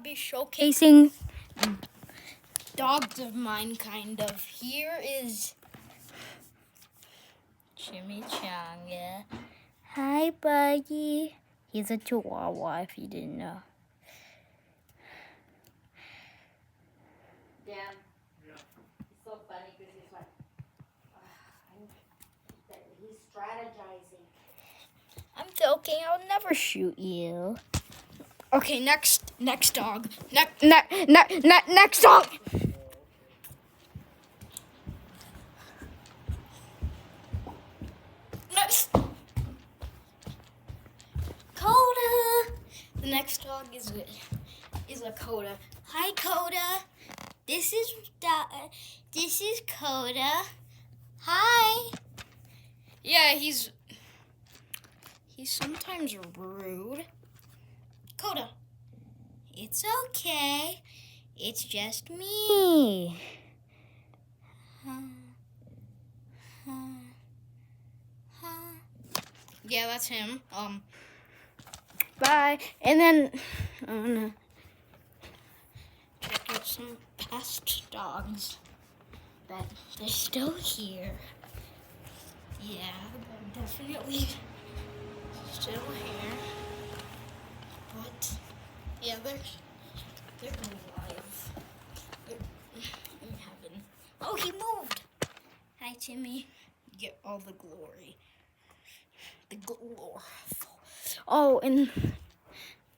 be showcasing dogs of mine, kind of. Here is Chimichanga. Hi, Buggy. He's a Chihuahua, if you didn't know. Dan, it's so funny because he's like, he's strategizing. I'm joking. I'll never shoot you. Okay, next dog. Next dog. Next. Coda. The next dog is a Coda. Hi, Coda. This is Coda. Hi. Yeah, he's sometimes rude. Coda. It's okay. It's just me. Yeah, that's him. Bye. And then I'm gonna check out some past dogs that they're still here. Yeah, they're definitely still here. But yeah, they're alive. They're in heaven. Oh, he moved. Hi, Timmy. You get all the glory. The glory. Oh, and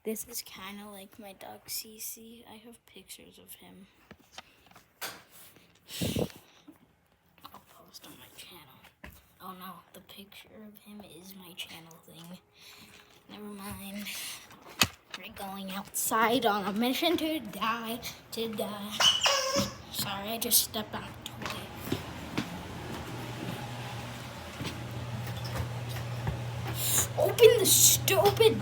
this is kind of like my dog Cece. I have pictures of him. I'll post on my channel. Oh no, the picture of him is my channel thing. Never mind. We're going outside on a mission to die. Sorry, I just stepped on a toy. Open the stupid...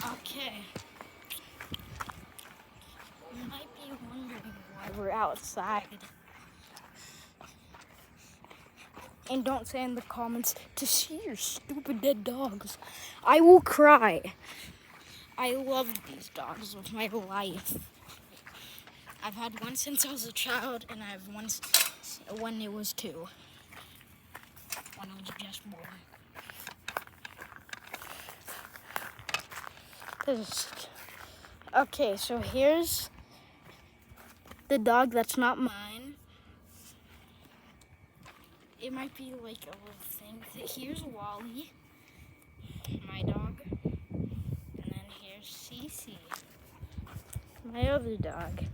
Okay. You might be wondering why we're outside. And don't say in the comments to see your stupid dead dogs. I will cry. I love these dogs with my life. I've had one since I was a child, and I have one when it was 2. When I was just born. Okay, so here's the dog that's not mine. It might be like a little thing. Here's Wally, my dog. And then here's Cece, my other dog.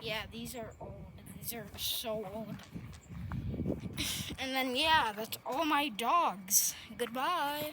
Yeah, these are old. These are so old. And then, yeah, that's all my dogs. Goodbye.